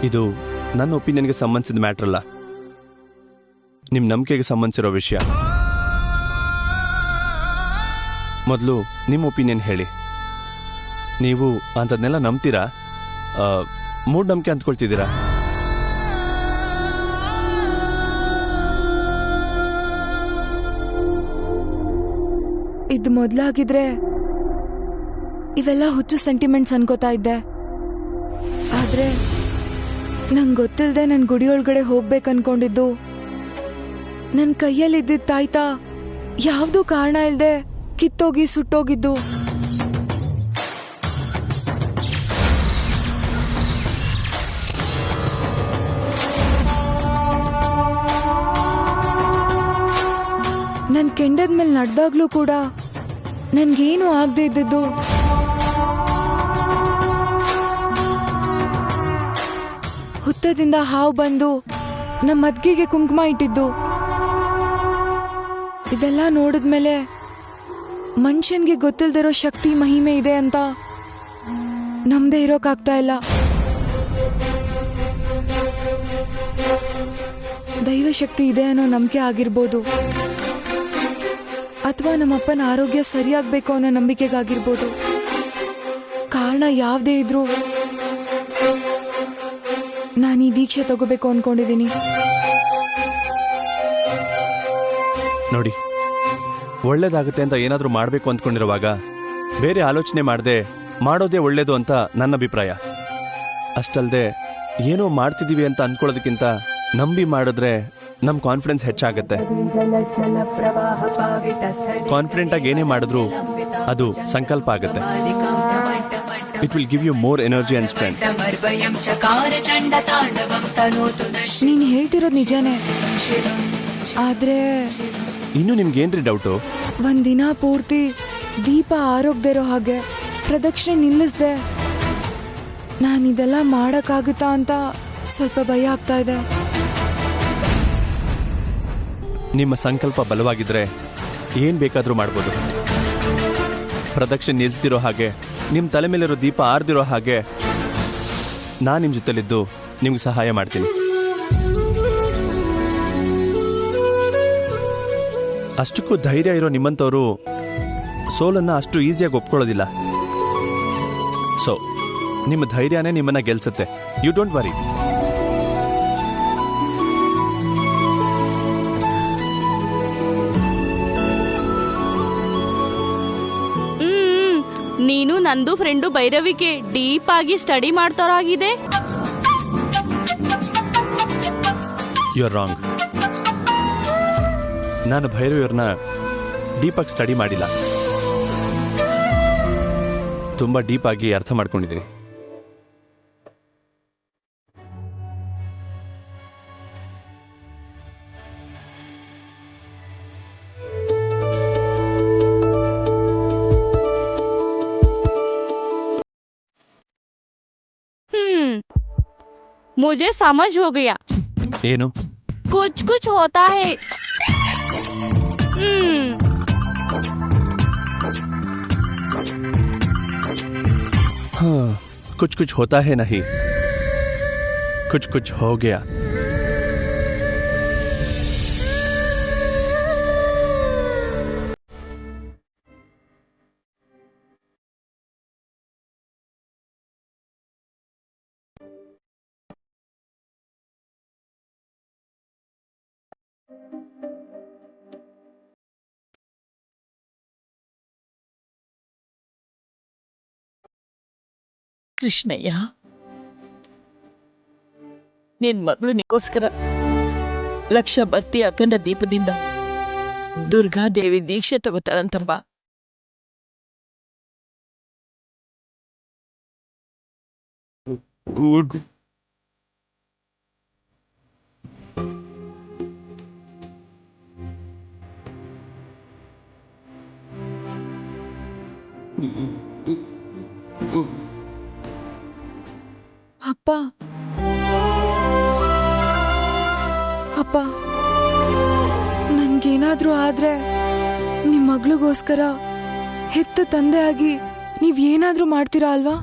ಇದು ನನ್ನ ಒಪಿನಿಯನ್ಗೆ ಸಂಬಂಧಿಸಿದ ಮ್ಯಾಟ್ರ್ ಅಲ್ಲ, ನಿಮ್ಮ ನಂಬಿಕೆಗೆ ಸಂಬಂಧಿಸಿರೋ ವಿಷಯ. ಮೊದಲು ನಿಮ್ಮ ಒಪಿನಿಯನ್ ಹೇಳಿ. ನೀವು ಅಂಥದ್ನೆಲ್ಲ ನಂಬ್ತೀರಾ? ಮೂಢನಂಬಿಕೆ ಅಂದ್ಕೊಳ್ತಿದ್ದೀರಾ? ಇದು ಮೊದಲಾಗಿದ್ರೆ ಇವೆಲ್ಲ ಹುಚ್ಚು ಸೆಂಟಿಮೆಂಟ್ಸ್ ಅನ್ಕೋತಾ ಇದ್ದೆ. ಆದ್ರೆ ನಂಗೆ ಗೊತ್ತಿಲ್ಲದೆ ನನ್ನ ಗುಡಿಯೊಳಗಡೆ ಹೋಗ್ಬೇಕನ್ಕೊಂಡಿದ್ದು ನನ್ನ ಕೈಯಲ್ಲಿದ್ದಿದ್ದ ತಾಯ್ತಾ ಯಾವುದೂ ಕಾರಣ ಇಲ್ಲದೆ ಕಿತ್ತೋಗಿ ಸುಟ್ಟೋಗಿದ್ದು. ನನ್ನ ಕೆಂಡದ ಮೇಲೆ ನಡೆದಾಗ್ಲೂ ಕೂಡ ನನ್ಗೇನು ಆಗದೆ ಇದ್ದದ್ದು ಹುತ್ತದಿಂದ ಹಾವು ಬಂದು ನಮ್ಮ ಮದ್ಗಿಗೆ ಕುಂಕುಮ ಇಟ್ಟಿದ್ದು. ಇದೆಲ್ಲ ನೋಡಿದ್ಮೇಲೆ ಮನುಷ್ಯನ್ಗೆ ಗೊತ್ತಿಲ್ದಿರೋ ಶಕ್ತಿ ಮಹಿಮೆ ಇದೆ ಅಂತ ನಮ್ದೇ ಇರೋಕ್ಕಾಗ್ತಾ ಇಲ್ಲ. ದೈವ ಶಕ್ತಿ ಇದೆ ಅನ್ನೋ ನಂಬಿಕೆ ಆಗಿರ್ಬೋದು, ಅಥವಾ ನಮ್ಮಪ್ಪನ ಆರೋಗ್ಯ ಸರಿಯಾಗಬೇಕು ಅನ್ನೋ ನಂಬಿಕೆಗಾಗಿರ್ಬೋದು. ಕಾರಣ ಯಾವುದೇ ಇದ್ರೂ ನಾನು ಈ ದೀಕ್ಷೆ ತಗೋಬೇಕು ಅನ್ಕೊಂಡಿದ್ದೀನಿ. ನೋಡಿ, ಒಳ್ಳೇದಾಗುತ್ತೆ ಅಂತ ಏನಾದರೂ ಮಾಡಬೇಕು ಅಂದ್ಕೊಂಡಿರುವಾಗ ಬೇರೆ ಆಲೋಚನೆ ಮಾಡದೆ ಮಾಡೋದೇ ಒಳ್ಳೇದು ಅಂತ ನನ್ನ ಅಭಿಪ್ರಾಯ. ಅಷ್ಟಲ್ಲದೆ ಏನೋ ಮಾಡ್ತಿದ್ದೀವಿ ಅಂತ ಅಂದ್ಕೊಳ್ಳೋದಕ್ಕಿಂತ ನಂಬಿ ಮಾಡಿದ್ರೆ ನಮ್ಮ ಕಾನ್ಫಿಡೆನ್ಸ್ ಹೆಚ್ಚಾಗುತ್ತೆ. ಕಾನ್ಫಿಡೆಂಟ್ ಆಗಿ ಏನೇ ಮಾಡಿದ್ರು ಅದು ಸಂಕಲ್ಪ ಆಗುತ್ತೆ. It will give you more energy and strength. ನೀನು ಹೇಳ್ತಿರೋದು ನಿಜಾನೇ, ಆದ್ರೆ ಇನ್ನು ನಿಮ್ಗೇನ್ರಿ ಡೌಟು? ಒಂದಿನ ಪೂರ್ತಿ ದೀಪ ಆರೋಗ್ದೇ ಇರೋ ಹಾಗೆ ಪ್ರದಕ್ಷಿಣೆ ನಿಲ್ಲಿಸ್ದೆ ನಾನಿದೆಲ್ಲ ಮಾಡೋಕ್ಕಾಗುತ್ತಾ ಅಂತ ಸ್ವಲ್ಪ ಭಯ ಆಗ್ತಾ ಇದೆ. ನಿಮ್ಮ ಸಂಕಲ್ಪ ಬಲವಾಗಿದ್ರೆ ಏನ್ ಬೇಕಾದ್ರೂ ಮಾಡ್ಬೋದು. ಪ್ರದಕ್ಷಿಣೆ ನಿಲ್ಸ್ದಿರೋ ಹಾಗೆ, ನಿಮ್ಮ ತಲೆ ಮೇಲಿರೋ ದೀಪ ಆರ್ದಿರೋ ಹಾಗೆ ನಾನು ನಿಮ್ಮ ಜೊತೆಲಿದ್ದು ನಿಮ್ಗೆ ಸಹಾಯ ಮಾಡ್ತೀನಿ. ಅಷ್ಟಕ್ಕೂ ಧೈರ್ಯ ಇರೋ ನಿಮ್ಮಂಥವ್ರು ಸೋಲನ್ನ ಅಷ್ಟು ಈಸಿಯಾಗಿ ಒಪ್ಕೊಳ್ಳೋದಿಲ್ಲ. ಸೊ ನಿಮ್ಮ ಧೈರ್ಯನೇ ನಿಮ್ಮನ್ನ ಗೆಲ್ಸುತ್ತೆ. You don't worry. ನೀನು ನಂದು ಫ್ರೆಂಡು ಭೈರವಿಗೆ ಡೀಪ್ ಆಗಿ ಸ್ಟಡಿ ಮಾಡ್ತಾರಾಗಿದೆ. You are wrong. ನಾನು ಭೈರವಿಯವ್ರನ್ನ ಡೀಪಾಗಿ ಸ್ಟಡಿ ಮಾಡಿಲ್ಲ, ತುಂಬಾ ಡೀಪ್ ಆಗಿ ಅರ್ಥ ಮಾಡ್ಕೊಂಡಿದ್ದೀನಿ. मुझे समझ हो गया. ಏನು? कुछ कुछ होता है. हाँ, कुछ कुछ होता है नहीं, कुछ कुछ हो गया. ಕೃಷ್ಣಯ್ಯ, ನಿನ್ ಮಗಳಿಗೋಸ್ಕರ ಲಕ್ಷ ಬತ್ತಿ ಅಖಂಡ ದೀಪದಿಂದ ದುರ್ಗಾದೇವಿ ದೀಕ್ಷೆ ತಗೋತಾಳಂತಪ್ಪ. ಅಪ್ಪ ಅಪ್ಪ, ನನ್ಗೇನಾದ್ರೂ ಆದ್ರೆ ನಿಮ್ ಮಗಳಿಗೋಸ್ಕರ ಹೆತ್ತ ತಂದೆ ಆಗಿ ನೀವ್ ಏನಾದ್ರೂ ಮಾಡ್ತೀರಾ ಅಲ್ವಾ?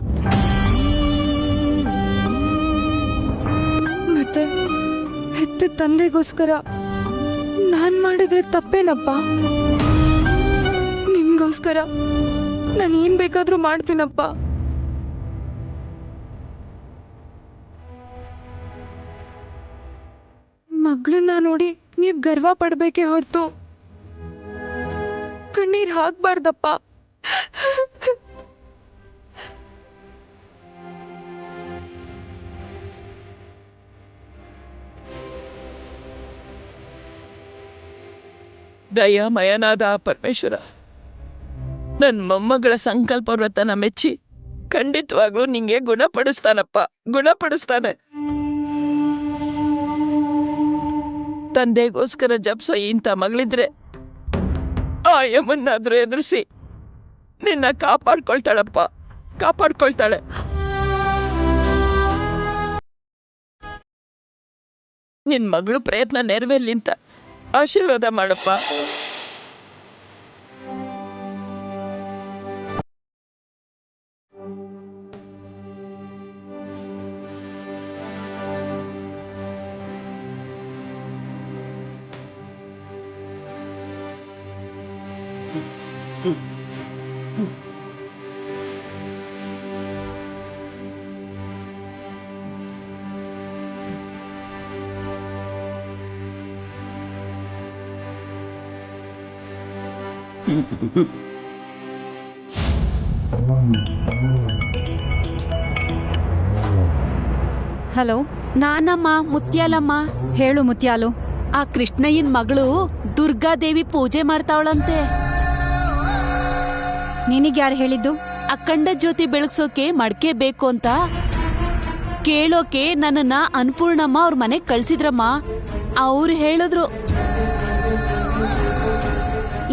ಮತ್ತೆ ಹೆತ್ತ ತಂದೆಗೋಸ್ಕರ ನಾನ್ ಮಾಡಿದ್ರೆ ತಪ್ಪೇನಪ್ಪ? ನಿಮ್ಗೋಸ್ಕರ ನಾನು ಏನ್ ಬೇಕಾದ್ರೂ ಮಾಡ್ತೀನಪ್ಪ. ಮಗಳನ್ನ ನೋಡಿ ನೀವ್ ಗರ್ವ ಪಡ್ಬೇಕೇ ಹೊರತು ಕಣ್ಣೀರ್ ಹಾಕ್ಬಾರ್ದಪ್ಪ. ದಯಾಮಯನಾದ ಆ ಪರಮೇಶ್ವರ ನನ್ನ ಮೊಮ್ಮಗಳ ಸಂಕಲ್ಪ ವ್ರತನ ಮೆಚ್ಚಿ ಖಂಡಿತವಾಗ್ಲೂ ನಿಂಗೆ ಗುಣಪಡಿಸ್ತಾನಪ್ಪ, ಗುಣಪಡಿಸ್ತಾನೆ. ತಂದೆಗೋಸ್ಕರ ಜಪ್ಸೋ ಇಂಥ ಮಗಳಿದ್ರೆ ಆ ಯಮನ್ನಾದ್ರೂ ಎದುರಿಸಿ ನಿನ್ನ ಕಾಪಾಡ್ಕೊಳ್ತಾಳಪ್ಪ, ಕಾಪಾಡ್ಕೊಳ್ತಾಳೆ. ನಿನ್ ಮಗಳು ಪ್ರಯತ್ನ ನೆರವೇರ್ಲಿ ಅಂತ ಆಶೀರ್ವಾದ ಮಾಡಪ್ಪ. ಹಲೋ, ನಾನಮ್ಮ ಮುತ್ಯಾಲಮ್ಮ. ಹೇಳು ಮುತ್ಯಾಲು. ಆ ಕೃಷ್ಣಯ್ಯನ್ ಮಗಳು ದುರ್ಗಾದೇವಿ ಪೂಜೆ ಮಾಡ್ತಾವಳಂತೆ. ನಿನಗ್ಯಾರು ಹೇಳಿದ್ದು? ಅಖಂಡ ಜ್ಯೋತಿ ಬೆಳಗ್ಸೋಕೆ ಮಡ್ಕೆ ಬೇಕು ಅಂತ ಕೇಳೋಕೆ ನನ್ನನ್ನ ಅನ್ಪೂರ್ಣಮ್ಮ ಅವ್ರ ಮನೆಗ್ ಕಳ್ಸಿದ್ರಮ್ಮ. ಅವ್ರು ಹೇಳಿದ್ರು.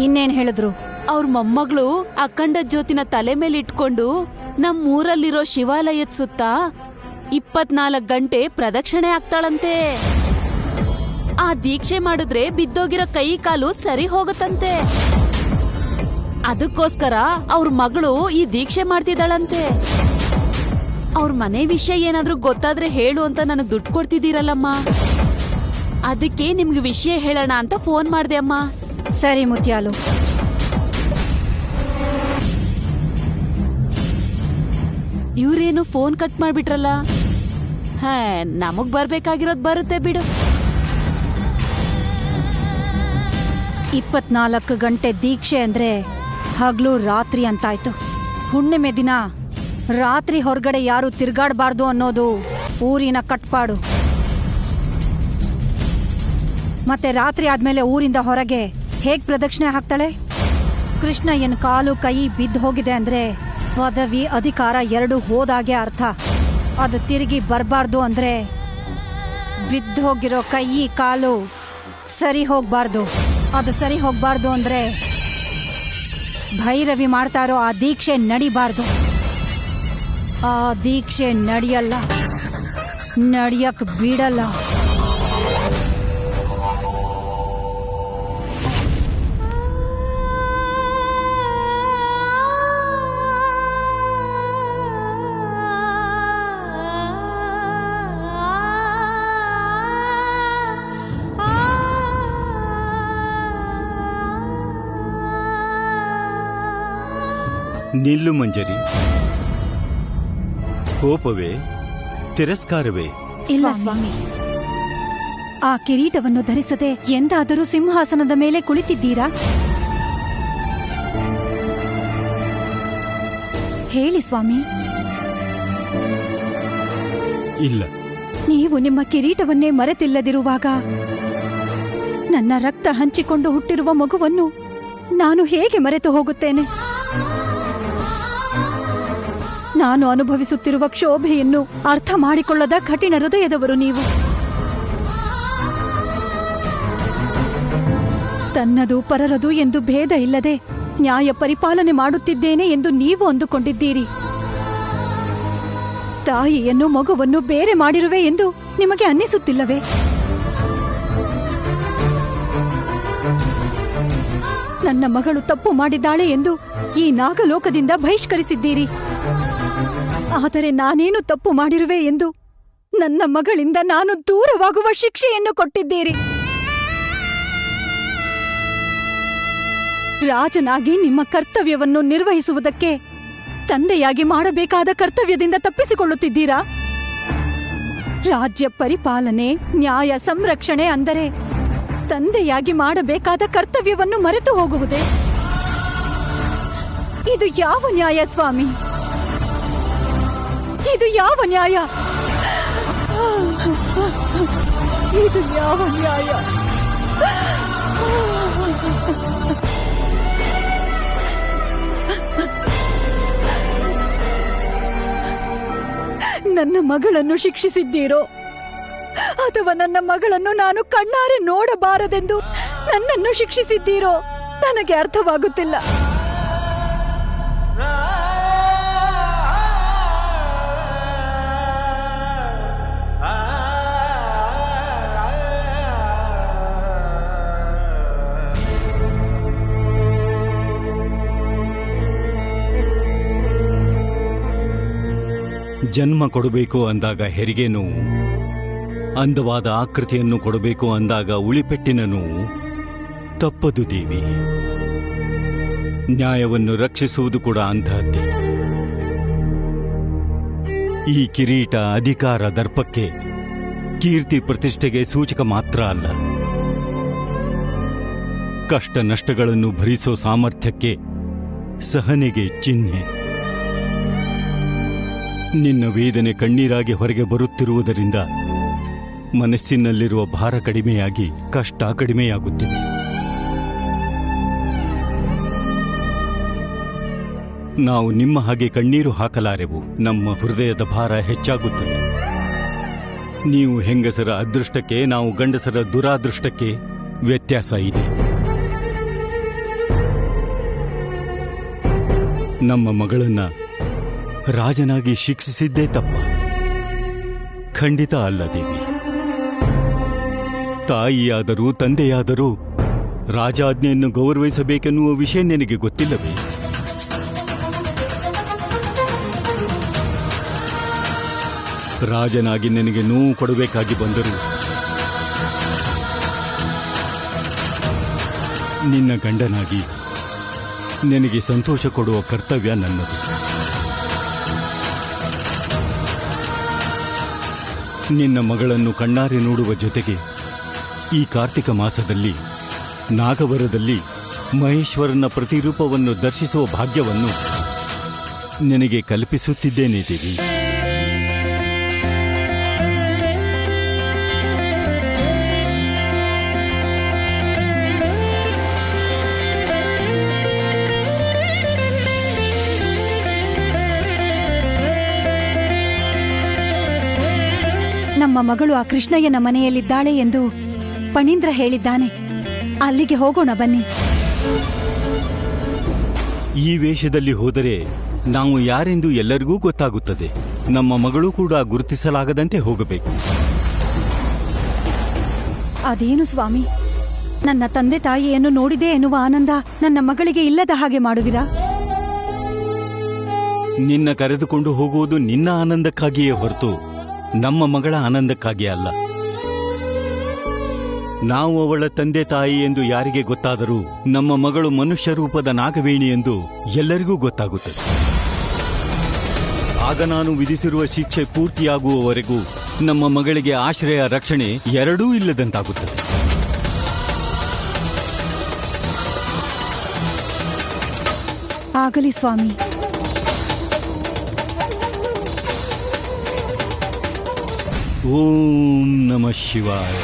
ಇನ್ನೇನ್ ಹೇಳಿದ್ರು? ಅವ್ರ ಮೊಮ್ಮಗಳು ಅಖಂಡ ಜ್ಯೋತಿನ ತಲೆ ಮೇಲೆ ಇಟ್ಕೊಂಡು ನಮ್ಮೂರಲ್ಲಿರೋ ಶಿವಾಲಯದ ಸುತ್ತ 24 ಗಂಟೆ ಪ್ರದಕ್ಷಿಣೆ ಆಗ್ತಾಳಂತೆ. ಆ ದೀಕ್ಷೆ ಮಾಡಿದ್ರೆ ಬಿದ್ದೋಗಿರೋ ಕೈ ಕಾಲು ಸರಿ ಹೋಗುತ್ತಂತೆ. ಅದಕ್ಕೋಸ್ಕರ ಅವ್ರ ಮಗಳು ಈ ದೀಕ್ಷೆ ಮಾಡ್ತಿದ್ದಾಳಂತೆ. ಅವ್ರ ಮನೆ ವಿಷಯ ಏನಾದ್ರೂ ಗೊತ್ತಾದ್ರೆ ಹೇಳು ಅಂತ ನನಗ್ ದುಡ್ಡು ಕೊಡ್ತಿದ್ದೀರಲ್ಲಮ್ಮ, ಅದಕ್ಕೆ ನಿಮ್ಗೆ ವಿಷಯ ಹೇಳೋಣ ಅಂತ ಫೋನ್ ಮಾಡ್ದೆ ಅಮ್ಮ. ಸರಿ ಮುತ್ಯಾಲು. ಇವ್ರೇನು ಫೋನ್ ಕಟ್ ಮಾಡ್ಬಿಟ್ರಲ್ಲ. ನಮಗ್ ಬರ್ಬೇಕಾಗಿರೋದ್ ಬರುತ್ತೆ ಬಿಡು. 24 ಗಂಟೆ ದೀಕ್ಷೆ ಅಂದ್ರೆ ಹಗ್ಲು ರಾತ್ರಿ ಅಂತಾಯ್ತು. ಹುಣ್ಣಿಮೆ ದಿನ ರಾತ್ರಿ ಹೊರಗಡೆ ಯಾರು ತಿರ್ಗಾಡಬಾರ್ದು ಅನ್ನೋದು ಊರಿನ ಕಟ್ಪಾಡು. ಮತ್ತೆ ರಾತ್ರಿ ಆದ್ಮೇಲೆ ಊರಿಂದ ಹೊರಗೆ ಹೇಗ್ ಪ್ರದಕ್ಷಿಣೆ ಹಾಕ್ತಾಳೆ? ಕೃಷ್ಣಯ್ಯನ ಕಾಲು ಕೈ ಬಿದ್ದು ಹೋಗಿದೆ ಅಂದ್ರೆ ಪದವಿ ಅಧಿಕಾರ ಎರಡು ಹೋದಾಗೆ ಅರ್ಥ. ಅದು ತಿರುಗಿ ಬರಬಾರ್ದು ಅಂದ್ರೆ ಬಿದ್ದೋಗಿರೋ ಕೈ ಕಾಲು ಸರಿ ಹೋಗ್ಬಾರ್ದು. ಅದು ಸರಿ ಹೋಗ್ಬಾರ್ದು ಅಂದ್ರೆ ಭೈರವಿ ಮಾಡ್ತಾ ಇರೋ ಆ ದೀಕ್ಷೆ ನಡಿಬಾರ್ದು. ಆ ದೀಕ್ಷೆ ನಡೆಯಲ್ಲ, ನಡಿಯಕ್ ಬಿಡಲ್ಲ. ನಿಲ್ಲು ಮಂಜರಿ. ಕೋಪವೇ, ತಿರಸ್ಕಾರವೇ? ಇಲ್ಲ ಸ್ವಾಮಿ. ಆ ಕಿರೀಟವನ್ನು ಧರಿಸದೆ ಎಂದಾದರೂ ಸಿಂಹಾಸನದ ಮೇಲೆ ಕುಳಿತಿದ್ದೀರಾ? ಹೇಳಿ ಸ್ವಾಮಿ. ಇಲ್ಲ. ನೀವು ನಿಮ್ಮ ಕಿರೀಟವನ್ನೇ ಮರೆತಿಲ್ಲದಿರುವಾಗ ನನ್ನ ರಕ್ತ ಹಂಚಿಕೊಂಡು ಹುಟ್ಟಿರುವ ಮಗುವನ್ನು ನಾನು ಹೇಗೆ ಮರೆತು ಹೋಗುತ್ತೇನೆ? ನಾನು ಅನುಭವಿಸುತ್ತಿರುವ ಕ್ಷೋಭೆಯನ್ನು ಅರ್ಥ ಮಾಡಿಕೊಳ್ಳದ ಕಠಿಣ ಹೃದಯದವರು ನೀವು. ತನ್ನದು ಪರರದು ಎಂದು ಭೇದ ಇಲ್ಲದೆ ನ್ಯಾಯ ಪರಿಪಾಲನೆ ಮಾಡುತ್ತಿದ್ದೇನೆ ಎಂದು ನೀವು ಅಂದುಕೊಂಡಿದ್ದೀರಿ. ತಾಯಿಯನ್ನು ಮಗುವನ್ನು ಬೇರೆ ಮಾಡಿರುವೆ ಎಂದು ನಿಮಗೆ ಅನ್ನಿಸುತ್ತಿಲ್ಲವೇ? ನನ್ನ ಮಗಳು ತಪ್ಪು ಮಾಡಿದ್ದಾಳೆ ಎಂದು ಈ ನಾಗಲೋಕದಿಂದ ಬಹಿಷ್ಕರಿಸಿದ್ದೀರಿ. ಆದರೆ ನಾನೇನು ತಪ್ಪು ಮಾಡಿರುವೆ ಎಂದು ನನ್ನ ಮಗಳಿಂದ ನಾನು ದೂರವಾಗುವ ಶಿಕ್ಷೆಯನ್ನು ಕೊಟ್ಟಿದ್ದೀರಿ. ರಾಜನಾಗಿ ನಿಮ್ಮ ಕರ್ತವ್ಯವನ್ನು ನಿರ್ವಹಿಸುವುದಕ್ಕೆ ತಂದೆಯಾಗಿ ಮಾಡಬೇಕಾದ ಕರ್ತವ್ಯದಿಂದ ತಪ್ಪಿಸಿಕೊಳ್ಳುತ್ತಿದ್ದೀರಾ? ರಾಜ್ಯ ಪರಿಪಾಲನೆ, ನ್ಯಾಯ ಸಂರಕ್ಷಣೆ ಅಂದರೆ ತಂದೆಯಾಗಿ ಮಾಡಬೇಕಾದ ಕರ್ತವ್ಯವನ್ನು ಮರೆತು ಹೋಗುವುದೇ? ಇದು ಯಾವ ನ್ಯಾಯ ಸ್ವಾಮಿ? ಇದು ಯಾವ ನ್ಯಾಯ? ಇದು ಯಾವ ನ್ಯಾಯ? ನನ್ನ ಮಗಳನ್ನು ಶಿಕ್ಷಿಸಿದ್ದೀರೋ ಅಥವಾ ನನ್ನ ಮಗಳನ್ನು ನಾನು ಕಣ್ಣಾರೆ ನೋಡಬಾರದೆಂದು ನನ್ನನ್ನು ಶಿಕ್ಷಿಸಿದ್ದೀರೋ ನನಗೆ ಅರ್ಥವಾಗುತ್ತಿಲ್ಲ. ಜನ್ಮ ಕೊಡಬೇಕು ಅಂದಾಗ ಹೆರಿಗೆ ನೋವು, ಅಂದವಾದ ಆಕೃತಿಯನ್ನು ಕೊಡಬೇಕು ಅಂದಾಗ ಉಳಿಪೆಟ್ಟಿನ ನೋವು ತಪ್ಪದು ದೇವಿ. ನ್ಯಾಯವನ್ನು ರಕ್ಷಿಸುವುದು ಕೂಡ ಅಂತಹದ್ದೇ. ಈ ಕಿರೀಟ ಅಧಿಕಾರ ದರ್ಪಕ್ಕೆ, ಕೀರ್ತಿ ಪ್ರತಿಷ್ಠೆಗೆ ಸೂಚಕ ಮಾತ್ರ ಅಲ್ಲ, ಕಷ್ಟ ನಷ್ಟಗಳನ್ನು ಭರಿಸೋ ಸಾಮರ್ಥ್ಯಕ್ಕೆ, ಸಹನೆಗೆ ಚಿಹ್ನೆ. ನಿನ್ನ ವೇದನೆ ಕಣ್ಣೀರಾಗಿ ಹೊರಗೆ ಬರುತ್ತಿರುವುದರಿಂದ ಮನಸ್ಸಿನಲ್ಲಿರುವ ಭಾರ ಕಡಿಮೆಯಾಗಿ ಕಷ್ಟ ಕಡಿಮೆಯಾಗುತ್ತಿದೆ. ನಾವು ನಿಮ್ಮ ಹಾಗೆ ಕಣ್ಣೀರು ಹಾಕಲಾರೆವು. ನಮ್ಮ ಹೃದಯದ ಭಾರ ಹೆಚ್ಚಾಗುತ್ತದೆ. ನೀವು ಹೆಂಗಸರ ಅದೃಷ್ಟಕ್ಕೆ, ನಾವು ಗಂಡಸರ ದುರಾದೃಷ್ಟಕ್ಕೆ ವ್ಯತ್ಯಾಸ ಇದೆ. ನಮ್ಮ ಮಗಳನ್ನ ರಾಜನಾಗಿ ಶಿಕ್ಷಿಸಿದ್ದೇ ತಪ್ಪ? ಖಂಡಿತ ಅಲ್ಲ ದೇವಿ. ತಾಯಿಯಾದರೂ ತಂದೆಯಾದರೂ ರಾಜಾಜ್ಞೆಯನ್ನು ಗೌರವಿಸಬೇಕೆನ್ನುವ ವಿಷಯ ನಿನಗೆ ಗೊತ್ತಿಲ್ಲವೇ? ರಾಜನಾಗಿ ನಿನಗೆ ನೋವು ಕೊಡಬೇಕಾಗಿ ಬಂದರೂ ನಿನ್ನ ಗಂಡನಾಗಿ ನಿನಗೆ ಸಂತೋಷ ಕೊಡುವ ಕರ್ತವ್ಯ ನನ್ನದು. ನಿನ್ನ ಮಗಳನ್ನು ಕಣ್ಣಾರೆ ನೋಡುವ ಜೊತೆಗೆ ಈ ಕಾರ್ತಿಕ ಮಾಸದಲ್ಲಿ ನಾಗವರದಲ್ಲಿ ಮಹೇಶ್ವರನ ಪ್ರತಿರೂಪವನ್ನು ದರ್ಶಿಸುವ ಭಾಗ್ಯವನ್ನು ನಿನಗೆ ಕಲ್ಪಿಸುತ್ತಿದ್ದೇನೆ ದೇವಿ. ನಮ್ಮ ಮಗಳು ಆ ಕೃಷ್ಣಯ್ಯನ ಮನೆಯಲ್ಲಿದ್ದಾಳೆ ಎಂದು ಪಣೀಂದ್ರ ಹೇಳಿದ್ದಾನೆ. ಅಲ್ಲಿಗೆ ಹೋಗೋಣ ಬನ್ನಿ. ಈ ವೇಷದಲ್ಲಿ ಹೋದರೆ ನಾವು ಯಾರೆಂದು ಎಲ್ಲರಿಗೂ ಗೊತ್ತಾಗುತ್ತದೆ. ನಮ್ಮ ಮಗಳು ಕೂಡ ಗುರುತಿಸಲಾಗದಂತೆ ಹೋಗಬೇಕು. ಅದೇನು ಸ್ವಾಮಿ, ನನ್ನ ತಂದೆ ತಾಯಿಯನ್ನು ನೋಡಿದೆ ಎನ್ನುವ ಆನಂದ ನನ್ನ ಮಗಳಿಗೆ ಇಲ್ಲದ ಹಾಗೆ ಮಾಡುವಿರಾ? ನಿನ್ನ ಕರೆದುಕೊಂಡು ಹೋಗುವುದು ನಿನ್ನ ಆನಂದಕ್ಕಾಗಿಯೇ ಹೊರತು ನಮ್ಮ ಮಗಳ ಆನಂದಕ್ಕಾಗಿ ಅಲ್ಲ. ನಾವು ಅವಳ ತಂದೆ ತಾಯಿ ಎಂದು ಯಾರಿಗೆ ಗೊತ್ತಾದರೂ ನಮ್ಮ ಮಗಳು ಮನುಷ್ಯ ರೂಪದ ನಾಗವೇಣಿ ಎಂದು ಎಲ್ಲರಿಗೂ ಗೊತ್ತಾಗುತ್ತದೆ. ಆಗ ನಾನು ವಿಧಿಸಿರುವ ಶಿಕ್ಷೆ ಪೂರ್ತಿಯಾಗುವವರೆಗೂ ನಮ್ಮ ಮಗಳಿಗೆ ಆಶ್ರಯ, ರಕ್ಷಣೆ ಎರಡೂ ಇಲ್ಲದಂತಾಗುತ್ತದೆ. ಆಗಲಿ ಸ್ವಾಮಿ. ಓಂ ನಮಃ ಶಿವಾಯ.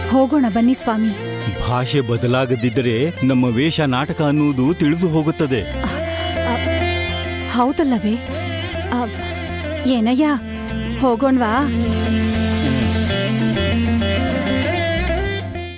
ಹೋಗೋಣ ಬನ್ನಿ ಸ್ವಾಮಿ. ಭಾಷೆ ಬದಲಾಗದಿದ್ದರೆ ನಮ್ಮ ವೇಷ ನಾಟಕ ಅನ್ನುವುದು ತಿಳಿದು ಹೋಗುತ್ತದೆ. ಹೌದಲ್ಲವೇ? ಏನಯ್ಯ, ಹೋಗೋಣ್ವಾ?